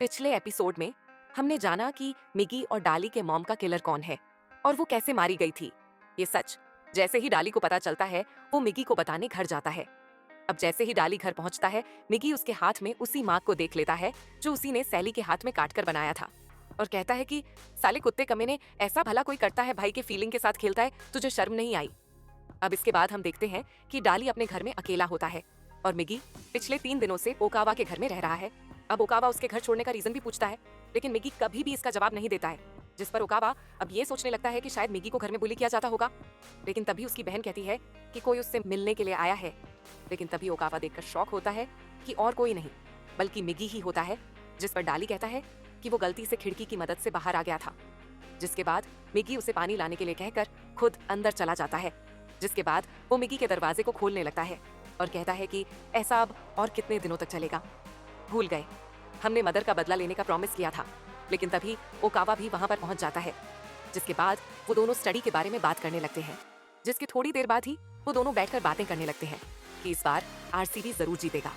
पिछले एपिसोड में हमने जाना कि मिगी और डाली के मॉम का किलर कौन है और वो कैसे मारी गई थी। ये सच जैसे ही डाली को पता चलता है, वो मिगी को बताने घर जाता है। अब जैसे ही डाली घर पहुंचता है, मिगी उसके हाथ में उसी मार्क को देख लेता है जो उसी ने सैली के हाथ में काट कर बनाया था, और कहता है कि साले कुत्ते कमीने, ऐसा भला कोई करता है, भाई के फीलिंग के साथ खेलता है, तुझे शर्म नहीं आई। अब इसके बाद हम देखते हैं कि डाली अपने घर में अकेला होता है और मिगी पिछले 3 दिनों से ओकावा के घर में रह रहा है। अब ओकावा उसके घर छोड़ने का रीजन भी पूछता है, लेकिन मिगी कभी भी इसका जवाब नहीं देता है, जिस पर ओकावा अब ये सोचने लगता है कि शायद मिगी को घर में बुली किया जाता होगा। लेकिन तभी उसकी बहन कहती है कि कोई उससे मिलने के लिए आया है। लेकिन तभी ओकावा देखकर शॉक होता है कि और कोई नहीं बल्कि मिगी ही होता है, जिस पर डाली कहता है कि वो गलती से खिड़की की मदद से बाहर आ गया था। जिसके बाद मिगी उसे पानी लाने के लिए कहकर खुद अंदर चला जाता है। जिसके बाद वो मिगी के दरवाजे को खोलने लगता है और कहता है कि ऐसा अब और कितने दिनों तक चलेगा। भूल गए, हमने मदर का बदला लेने का प्रॉमिस किया था। लेकिन तभी ओकावा भी वहां पर पहुंच जाता है। जिसके बाद वो दोनों स्टडी के बारे में बात करने लगते हैं। जिसकी थोड़ी देर बाद ही वो दोनों बैठकर बातें करने लगते हैं कि इस बार आरसीबी जरूर जीतेगा।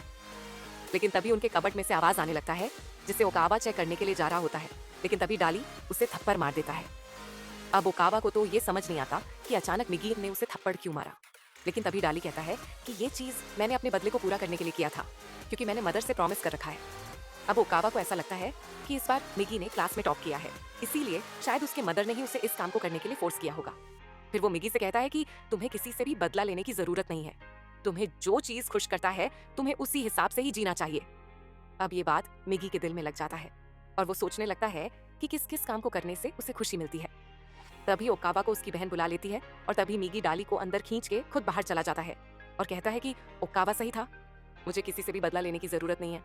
लेकिन तभी उनके कबर्ड में से आवाज आने लगता है, जिसे ओकावा चेक करने के लिए जा रहा होता है। लेकिन तभी डाली उसे थप्पड़ मार देता है। अब ओकावा को तो ये समझ नहीं आता कि अचानक मिगी ने उसे थप्पड़ क्यों मारा। लेकिन तभी डाली कहता है कि ये चीज मैंने अपने बदले को पूरा करने के लिए किया था, क्योंकि मैंने मदर से प्रॉमिस कर रखा है। अब ओकावा को ऐसा लगता है कि इस बार मिगी ने क्लास में टॉप किया है, इसीलिए शायद उसके मदर ने ही उसे इस काम को करने के लिए फोर्स किया होगा। फिर वो मिगी से कहता है कि तुम्हें किसी से भी बदला लेने की जरूरत नहीं है, तुम्हें जो चीज खुश करता है तुम्हें उसी हिसाब से ही जीना चाहिए। अब ये बात मिगी के दिल में लग जाता है और वो सोचने लगता है कि किस किस काम को करने से उसे खुशी मिलती है। तभी ओकावा को उसकी बहन बुला लेती है और तभी मिगी डाली को अंदर खींच के खुद बाहर चला जाता है और कहता है कि ओकावा सही था, मुझे किसी से भी बदला लेने की जरूरत नहीं है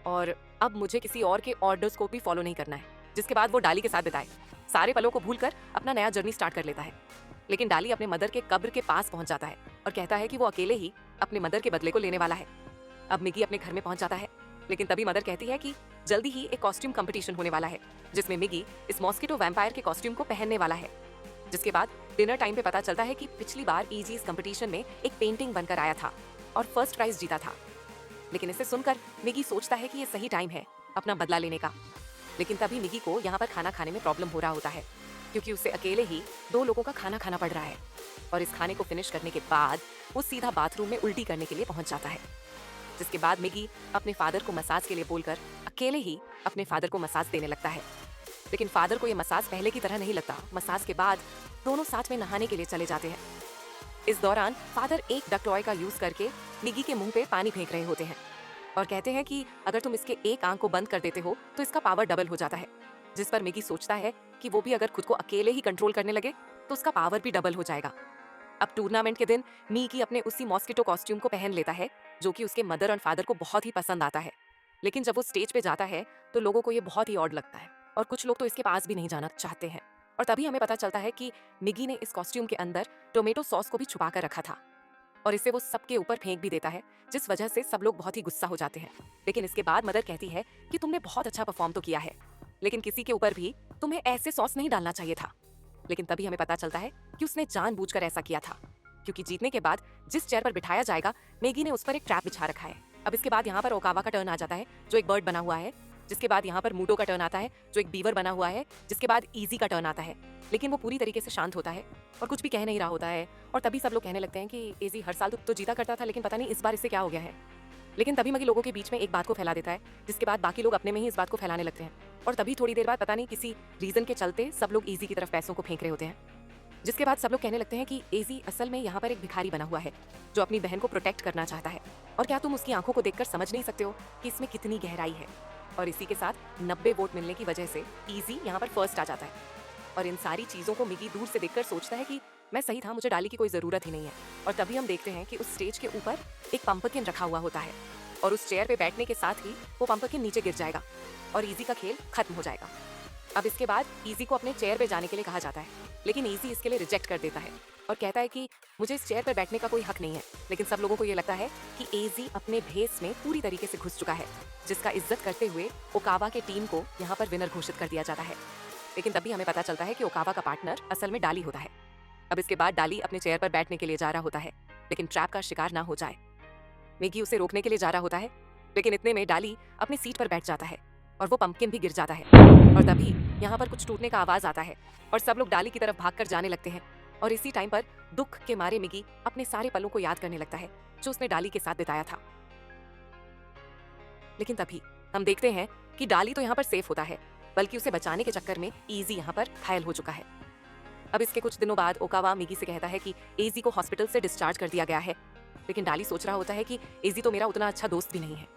और अब मुझे किसी और के ऑर्डर्स को भी फॉलो नहीं करना है। जिसके बाद वो डाली के साथ बिताए सारे पलों को भूलकर अपना नया जर्नी स्टार्ट कर लेता है। लेकिन डाली अपने मदर के कब्र के पास पहुंच जाता है और कहता है कि वो अकेले ही अपने मदर के बदले को लेने वाला है। अब मिगी अपने घर में पहुंच जाता है, लेकिन तभी मदर कहती है कि जल्दी ही एक कॉस्ट्यूम कंपटीशन होने वाला है, जिसमें मिगी इस मॉस्किटो वैम्पायर के कॉस्ट्यूम को पहनने वाला है। जिसके बाद डिनर टाइम पे पता चलता है कि पिछली बार इजी इस कंपटीशन में एक पेंटिंग बनकर आया था और फर्स्ट प्राइज जीता था। लेकिन इसे सुनकर मिगी सोचता है कि ये सही टाइम है अपना बदला लेने का। लेकिन तभी मिगी को यहाँ पर खाना खाने में प्रॉब्लम हो रहा होता है, क्योंकि उसे अकेले ही 2 लोगों का खाना खाना पड़ रहा है। और इस खाने को फिनिश करने के बाद वो सीधा बाथरूम में उल्टी करने के लिए पहुंच जाता है। जिसके बाद मिगी अपने फादर को मसाज के लिए बोलकर अकेले ही अपने फादर को मसाज देने लगता है। लेकिन फादर को ये मसाज पहले की तरह नहीं लगता। मसाज के बाद दोनों साथ में नहाने के लिए चले जाते हैं। इस दौरान फादर एक डक टॉय का यूज करके मिगी के मुंह पे पानी फेंक रहे होते हैं और कहते हैं कि अगर तुम इसके एक आंख को बंद कर देते हो तो इसका पावर डबल हो जाता है। जिस पर मिगी सोचता है कि वो भी अगर खुद को अकेले ही कंट्रोल करने लगे तो उसका पावर भी डबल हो जाएगा। अब टूर्नामेंट के दिन मिगी अपने उसी मॉस्किटो कॉस्ट्यूम को पहन लेता है, जो कि उसके मदर और फादर को बहुत ही पसंद आता है। लेकिन जब वो स्टेज पे जाता है तो लोगों को ये बहुत ही ऑड लगता है और कुछ लोग तो इसके पास भी नहीं जाना चाहते हैं। और तभी हमें पता चलता है कि मिगी ने इस कॉस्ट्यूम के अंदर टोमेटो सॉस को भी छुपा कर रखा था और इसे वो सबके ऊपर फेंक भी देता है, जिस वजह से सब लोग बहुत ही गुस्सा हो जाते हैं। लेकिन इसके बाद मदर कहती है कि तुमने बहुत अच्छा परफॉर्म तो किया है, लेकिन किसी के ऊपर भी तुम्हें ऐसे सॉस नहीं डालना चाहिए था। लेकिन तभी हमें पता चलता है कि उसने जानबूझकर ऐसा किया था, क्योंकि जीतने के बाद जिस चेयर पर बिठाया जाएगा मिगी ने उस पर एक ट्रैप बिछा रखा है। अब इसके बाद यहाँ पर ओकावा का टर्न आ जाता है, जो एक बर्ड बना हुआ है। जिसके बाद यहाँ पर मूटो का टर्न आता है, जो एक बीवर बना हुआ है। जिसके बाद इजी का टर्न आता है, लेकिन वो पूरी तरीके से शांत होता है और कुछ भी कह नहीं रहा होता है। और तभी सब लोग कहने लगते हैं कि इजी हर साल तो जीता करता था, लेकिन पता नहीं इस बार इससे क्या हो गया है। लेकिन तभी मगी लोगों के बीच में एक बात को फैला देता है, जिसके बाद बाकी लोग अपने में ही इस बात को फैलाने लगते हैं। और तभी थोड़ी देर बाद पता नहीं किसी रीजन के चलते सब लोग इजी की तरफ पैसों को फेंक रहे होते हैं। जिसके बाद सब लोग कहने लगते हैं कि इजी असल में यहाँ पर एक भिखारी बना हुआ है, जो अपनी बहन को प्रोटेक्ट करना चाहता है। और क्या तुम उसकी आंखों को देखकर समझ नहीं सकते हो कि इसमें कितनी गहराई है। और इसी के साथ 90 वोट मिलने की वजह से इजी यहाँ पर फर्स्ट आ जाता है। और इन सारी चीजों को मिगी दूर से देखकर सोचता है कि मैं सही था, मुझे डाली की कोई जरूरत ही नहीं है। और तभी हम देखते हैं कि उस स्टेज के ऊपर एक पंपकिन रखा हुआ होता है और उस चेयर पे बैठने के साथ ही वो पंपकिन नीचे गिर जाएगा और इजी का खेल खत्म हो जाएगा। अब इसके बाद इजी को अपने चेयर पे जाने के लिए कहा जाता है, लेकिन इजी इसके लिए रिजेक्ट कर देता है और कहता है कि मुझे इस चेयर पर बैठने का कोई हक नहीं है। लेकिन सब लोगों को ये लगता है कि इजी अपने भेस में पूरी तरीके से घुस चुका है, जिसका इज्जत करते हुए ओकावा के टीम को यहाँ पर विनर घोषित कर दिया जाता है। लेकिन तभी हमें पता चलता है कि ओकावा का पार्टनर असल में डाली होता है। अब इसके बाद डाली अपने चेयर पर बैठने के लिए जा रहा होता है, लेकिन ट्रैप का शिकार ना हो जाए। मिगी उसे रोकने के लिए जा रहा होता है, लेकिन इतने में डाली अपनी सीट पर बैठ जाता है और वो पंपकिन भी गिर जाता है। और तभी यहाँ पर कुछ टूटने का आवाज आता है और सब लोग डाली की तरफ भागकर जाने लगते हैं। और इसी टाइम पर दुख के मारे मिगी अपने सारे पलों को याद करने लगता है जो उसने डाली के साथ बिताया था। लेकिन तभी हम देखते हैं कि डाली तो यहाँ पर सेफ होता है, बल्कि उसे बचाने के चक्कर में ईजी यहाँ पर घायल हो चुका है। अब इसके कुछ दिनों बाद ओकावा मिगी से कहता है कि एजी को हॉस्पिटल से डिस्चार्ज कर दिया गया है। लेकिन डाली सोच रहा होता है कि एजी तो मेरा उतना अच्छा दोस्त भी नहीं है,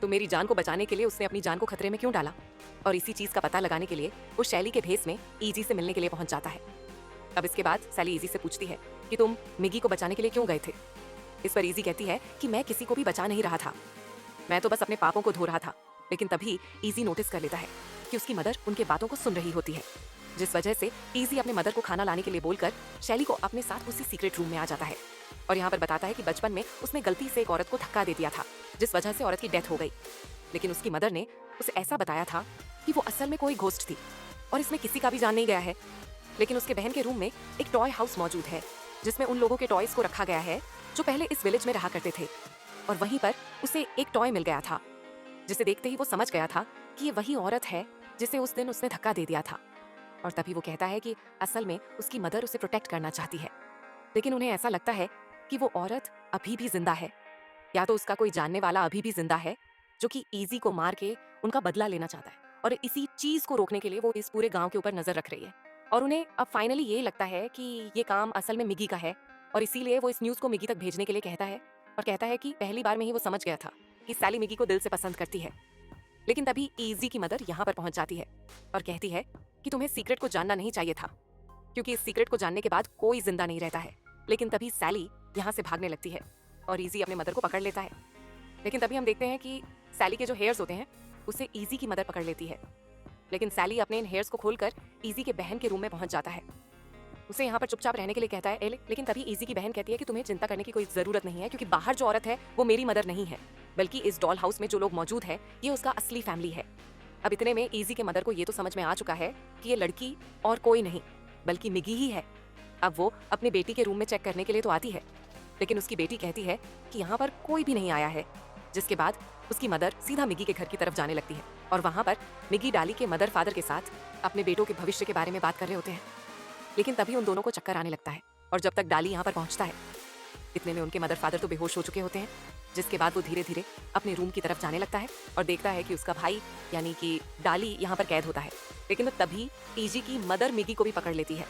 तो मेरी जान को बचाने के लिए उसने अपनी जान को खतरे में क्यों डाला। और इसी चीज का पता लगाने के लिए वो शैली के भेस में ईजी से मिलने के लिए पहुंच जाता है। अब इसके बाद सैली ईजी से पूछती है कि तुम मिगी को बचाने के लिए क्यों गए थे। इस पर ईजी कहती है कि मैं किसी को भी बचा नहीं रहा था, मैं तो बस अपने पापों को धो रहा था। लेकिन तभी ईजी नोटिस कर लेता है कि उसकी मदर उनके बातों को सुन रही होती है, जिस वजह से ईजी अपने मदर को खाना लाने के लिए बोलकर शैली को अपने साथ उसी सीक्रेट रूम में आ जाता है। और यहाँ पर बताता है कि बचपन में उसने गलती से एक औरत को धक्का दे दिया था, जिस वजह से औरत की डेथ हो गई। लेकिन उसकी मदर ने उसे ऐसा बताया था कि वो असल में कोई घोस्ट थी और इसमें किसी का भी जान नहीं गया है। लेकिन उसके बहन के रूम में एक टॉय हाउस मौजूद है, जिसमें उन लोगों के टॉयज को रखा गया है जो पहले इस विलेज में रहा करते थे। और वहीं पर उसे एक टॉय मिल गया था, जिसे देखते ही वो समझ गया था कि ये वही औरत है जिसे उस दिन उसने धक्का दे दिया था। और तभी वो कहता है कि असल में उसकी मदर उसे प्रोटेक्ट करना चाहती है, लेकिन उन्हें ऐसा लगता है कि वो औरत अभी भी जिंदा है, या तो उसका कोई जानने वाला अभी भी जिंदा है जो कि ईजी को मार के उनका बदला लेना चाहता है। और इसी चीज को रोकने के लिए वो इस पूरे गांव के ऊपर नजर रख रही है। और उन्हें अब फाइनली ये लगता है कि ये काम असल में मिगी का है, और इसीलिए वो इस न्यूज को मिगी तक भेजने के लिए कहता है। और कहता है कि पहली बार में ही वो समझ गया था कि सैली मिगी को दिल से पसंद करती है। लेकिन तभी ईजी की मदर यहाँ पर पहुंच जाती है और कहती है कि तुम्हें सीक्रेट को जानना नहीं चाहिए था, क्योंकि इस सीक्रेट को जानने के बाद कोई जिंदा नहीं रहता है। लेकिन तभी सैली यहाँ से भागने लगती है और ईजी अपने मदर को पकड़ लेता है। लेकिन तभी हम देखते हैं कि सैली के जो हेयर्स होते हैं उसे ईजी की मदर पकड़ लेती है। लेकिन सैली अपने इन हेयर्स को खोलकर ईजी के बहन के रूम में पहुंच जाता है। उसे यहाँ पर चुपचाप रहने के लिए कहता है। लेकिन तभी ईजी की बहन कहती है कि तुम्हें चिंता करने की कोई जरूरत नहीं है, क्योंकि बाहर जो औरत है वो मेरी मदर नहीं है, बल्कि इस डॉल हाउस में जो लोग मौजूद है ये उसका असली फैमिली है। अब इतने में ईजी के मदर को ये तो समझ में आ चुका है कि ये लड़की और कोई नहीं बल्कि मिगी ही है। अब वो अपनी बेटी के रूम में चेक करने के लिए तो आती है, लेकिन उसकी बेटी कहती है कि यहाँ पर कोई भी नहीं आया है। जिसके बाद उसकी मदर सीधा मिगी के घर की तरफ जाने लगती है और वहाँ पर मिगी डाली के मदर फादर के साथ अपने बेटों के भविष्य के बारे में बात कर रहे होते हैं। लेकिन तभी उन दोनों को चक्कर आने लगता है और जब तक डाली यहाँ पर पहुँचता है इतने में उनके मदर फादर तो बेहोश हो चुके होते हैं। जिसके बाद वो धीरे धीरे अपने रूम की तरफ जाने लगता है और देखता है कि उसका भाई यानी कि डाली यहाँ पर कैद होता है। लेकिन तभी ईजी की मदर मिगी को भी पकड़ लेती है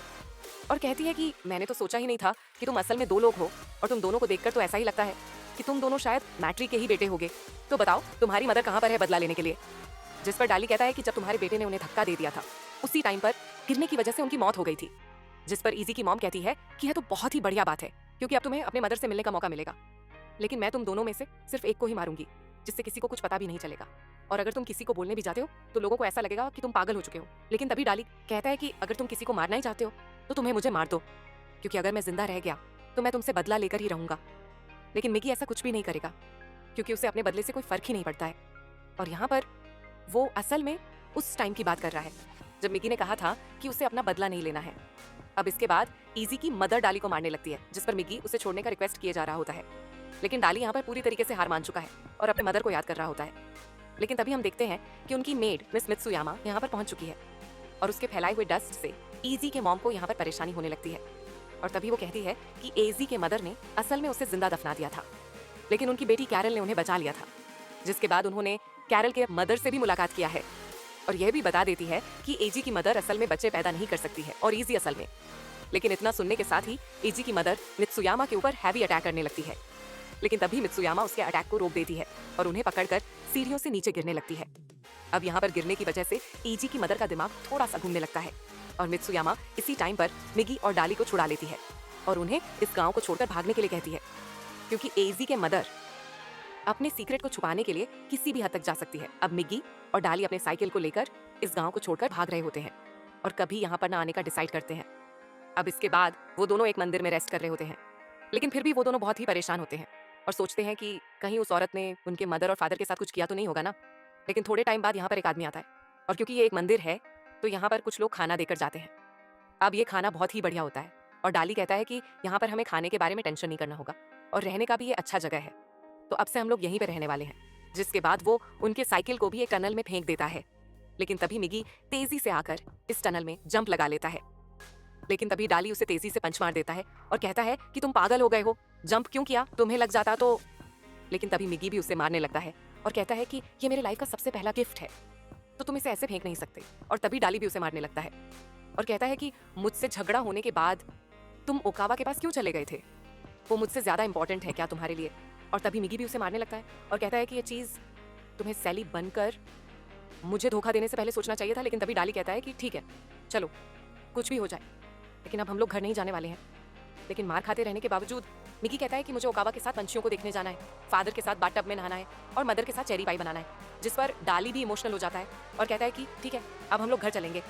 और कहती है कि मैंने तो सोचा ही नहीं था कि तुम असल में दो लोग हो, और तुम दोनों को देखकर तो ऐसा ही लगता है कि तुम दोनों शायद मैट्री के ही बेटे होगे। तो बताओ तुम्हारी मदर कहाँ पर है बदला लेने के लिए। जिस पर डाली कहता है कि जब तुम्हारे बेटे ने उन्हें धक्का दे दिया था उसी टाइम पर गिरने की वजह से उनकी मौत हो गई थी। जिस पर ईजी की मॉम कहती है कि यह तो बहुत ही बढ़िया बात है, क्योंकि अब तुम्हें अपने मदर से मिलने का मौका मिलेगा। लेकिन मैं तुम दोनों में से सिर्फ एक को ही मारूंगी, जिससे किसी को कुछ पता भी नहीं चलेगा। और अगर तुम किसी को बोलने भी जाते हो तो लोगों को ऐसा लगेगा कि तुम पागल हो चुके हो। लेकिन तभी डाली कहता है कि अगर तुम किसी को मारना ही चाहते हो तो तुम्हें मुझे मार दो, क्योंकि अगर मैं जिंदा रह गया तो मैं तुमसे बदला लेकर ही रहूंगा। लेकिन मिगी ऐसा कुछ भी नहीं करेगा, क्योंकि उसे अपने बदले से कोई फर्क ही नहीं पड़ता है। और यहाँ पर वो असल में उस टाइम की बात कर रहा है जब मिगी ने कहा था कि उसे अपना बदला नहीं लेना है। अब इसके बाद ईजी की मदर डाली को मारने लगती है, जिस पर मिगी उसे छोड़ने का रिक्वेस्ट किए जा रहा होता है। लेकिन डाली यहाँ पर पूरी तरीके से हार मान चुका है और अपने मदर को याद कर रहा होता है। लेकिन तभी हम देखते हैं कि उनकी मेड मिस मित्सुयामा यहाँ पर पहुंच चुकी है और उसके फैलाए हुए डस्ट से ईजी के मॉम को यहाँ पर परेशानी होने लगती है। और तभी वो कहती है कि एजी के मदर ने असल में उसे जिंदा दफना दिया था, लेकिन उनकी बेटी कैरल ने उन्हें बचा लिया था। जिसके बाद उन्होंने कैरल के मदर से भी मुलाकात किया है और यह भी बता देती है कि एजी की मदर असल में बच्चे पैदा नहीं कर सकती है और ईजी असल में। लेकिन इतना सुनने के साथ ही एजी की मदर मित्सुयामा के ऊपर हैवी अटैक करने लगती है। लेकिन तभी मित्सुयामा उसके अटैक को रोक देती है और उन्हें पकड़कर सीढ़ियों से नीचे गिरने लगती है। अब यहाँ पर गिरने की वजह से एजी की मदर का दिमाग थोड़ा सा घूमने लगता है और मित्सुयामा इसी टाइम पर मिगी और डाली को छुड़ा लेती है और उन्हें इस गांव को छोड़कर भागने के लिए कहती है, क्योंकि एजी के मदर अपने सीक्रेट को छुपाने के लिए किसी भी हद तक जा सकती है। अब मिगी और डाली अपने साइकिल को लेकर इस गांव को छोड़कर भाग रहे होते हैं और कभी यहाँ पर न आने का डिसाइड करते हैं। अब इसके बाद वो दोनों एक मंदिर में रेस्ट कर रहे होते हैं, लेकिन फिर भी वो दोनों बहुत ही परेशान होते हैं और सोचते हैं कि कहीं उस औरत ने उनके मदर और फादर के साथ कुछ किया तो नहीं होगा ना। लेकिन थोड़े टाइम बाद यहाँ पर एक आदमी आता है और क्योंकि ये एक मंदिर है तो यहाँ पर कुछ लोग खाना देकर जाते हैं। अब ये खाना बहुत ही बढ़िया होता है और डाली कहता है कि यहाँ पर हमें खाने के बारे में टेंशन नहीं करना होगा और रहने का भी ये अच्छा जगह है, तो अब से हम लोग यहीं पे रहने वाले हैं। जिसके बाद वो उनके साइकिल को भी एक टनल में फेंक देता है लेकिन तभी मिगी तेजी से आकर इस टनल में जंप लगा लेता है। लेकिन तभी डाली उसे तेजी से पंच मार देता है और कहता है कि तुम पागल हो गए हो, जंप क्यों किया, तुम्हें लग जाता तो। लेकिन तभी मिगी भी उसे मारने लगता है और कहता है कि ये मेरे लाइफ का सबसे पहला गिफ्ट है, तो तुम इसे ऐसे फेंक नहीं सकते। और तभी डाली भी उसे मारने लगता है और कहता है कि मुझसे झगड़ा होने के बाद तुम ओकावा के पास क्यों चले गए थे, वो मुझसे ज्यादा इंपॉर्टेंट है क्या तुम्हारे लिए। और तभी मिगी भी उसे मारने लगता है और कहता है कि ये चीज तुम्हें सैली बनकर मुझे धोखा देने से पहले सोचना चाहिए था। लेकिन तभी डाली कहता है कि ठीक है, चलो कुछ भी हो जाए, लेकिन अब हम लोग घर नहीं जाने वाले हैं। लेकिन मार खाते रहने के बावजूद मिगी कहता है कि मुझे ओकावा के साथ पंछियों को देखने जाना है, फादर के साथ बाथटब में नहाना है और मदर के साथ चेरी पाई बनाना है। जिस पर डाली भी इमोशनल हो जाता है और कहता है कि ठीक है, अब हम लोग घर चलेंगे,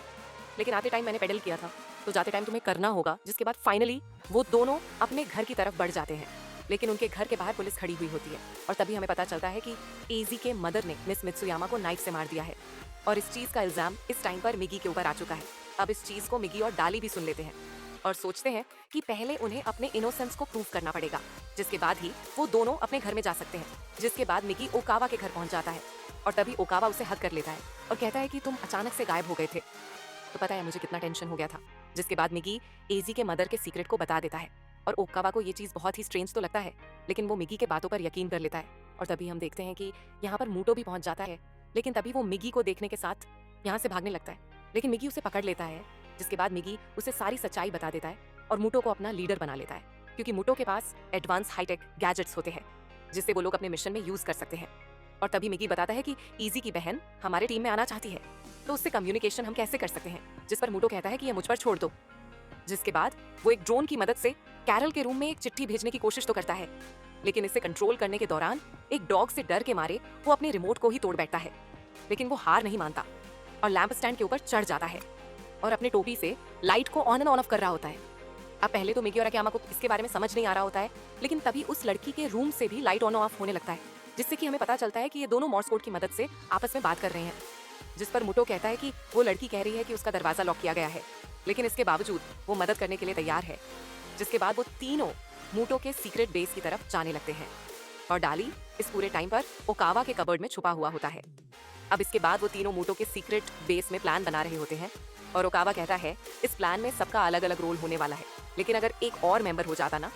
लेकिन आते टाइम मैंने पेडल किया था, तो जाते टाइम तुम्हें करना होगा। जिसके बाद फाइनली वो दोनों अपने घर की तरफ बढ़ जाते हैं, लेकिन उनके घर के बाहर पुलिस खड़ी हुई होती है। और तभी हमें पता चलता है कि एजी के मदर ने मिस मित्सुयामा को नाइफ से मार दिया है और इस चीज का इल्जाम इस टाइम पर मिगी के ऊपर आ चुका है। अब इस चीज को मिगी और डाली भी सुन लेते हैं और सोचते हैं कि पहले उन्हें अपने इनोसेंस को प्रूव करना पड़ेगा, जिसके बाद ही वो दोनों अपने घर में जा सकते हैं। जिसके बाद मिगी ओकावा के घर पहुंच जाता है और तभी ओकावा उसे हक कर लेता है और कहता है कि तुम अचानक से गायब हो गए थे, तो पता है मुझे कितना टेंशन हो गया था। जिसके बाद मिगी एजी के मदर के सीक्रेट को बता देता है और ओकावा को ये चीज बहुत ही स्ट्रेंज तो लगता है, लेकिन वो मिगी के बातों पर यकीन कर लेता है। और तभी हम देखते हैं कि यहाँ पर मूटो भी पहुंच जाता है, लेकिन तभी वो मिगी को देखने के साथ यहाँ से भागने लगता है, लेकिन मिगी उसे पकड़ लेता है। जिसके बाद मिगी उसे सारी सच्चाई बता देता है और मूटो को अपना लीडर बना लेता है, क्योंकि मूटो के पास एडवांस हाईटेक गैजेट्स होते हैं जिससे वो लोग अपने मिशन में यूज कर सकते हैं। और तभी मिगी बताता है कि ईजी की बहन हमारे टीम में आना चाहती है, तो उससे कम्युनिकेशन हम कैसे कर सकते हैं। जिस पर मूटो कहता है कि ये मुझ पर छोड़ दो। जिसके बाद वो एक ड्रोन की मदद से कैरल के रूम में एक चिट्ठी भेजने की कोशिश तो करता है, लेकिन इसे कंट्रोल करने के दौरान एक डॉग से डर के मारे वो अपने रिमोट को ही तोड़ बैठता है। लेकिन वो हार नहीं मानता और लैंप स्टैंड के ऊपर चढ़ जाता है और अपने टोपी से लाइट को ऑन एंड ऑन ऑफ कर रहा होता है। अब पहले तो मिगी और अकियामा को इसके बारे में समझ नहीं आ रहा होता है, लेकिन तभी उस लड़की के रूम से भी लाइट ऑन ऑफ होने लगता है, जिससे कि हमें पता चलता है कि ये दोनों मॉर्स कोड की मदद से आपस में बात कर रहे हैं। जिस पर मुटो कहता है कि वो लड़की कह रही है कि उसका दरवाजा लॉक किया गया है, लेकिन इसके बावजूद वो मदद करने के लिए तैयार है। जिसके बाद वो तीनों मूटो के सीक्रेट बेस की तरफ जाने लगते हैं और डाली इस पूरे टाइम पर ओकावा के कबर्ड में छुपा हुआ होता है। अब इसके बाद वो तीनों मूटो के सीक्रेट बेस में प्लान बना रहे होते हैं और ओकावा कहता है इस प्लान में सबका अलग अलग रोल होने वाला है, लेकिन अगर एक और मेंबर हो जाता ना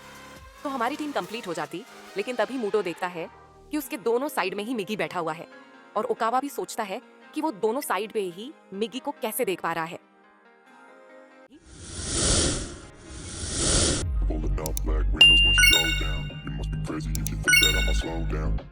तो हमारी टीम कंप्लीट हो जाती। लेकिन तभी मूटो देखता है कि उसके दोनों साइड में ही मिगी बैठा हुआ है और ओकावा भी सोचता है कि वो दोनों साइड पे ही मिगी को कैसे देख पा रहा है। Pulling up black windows once you go down. You must be crazy if you think that I'ma slow down.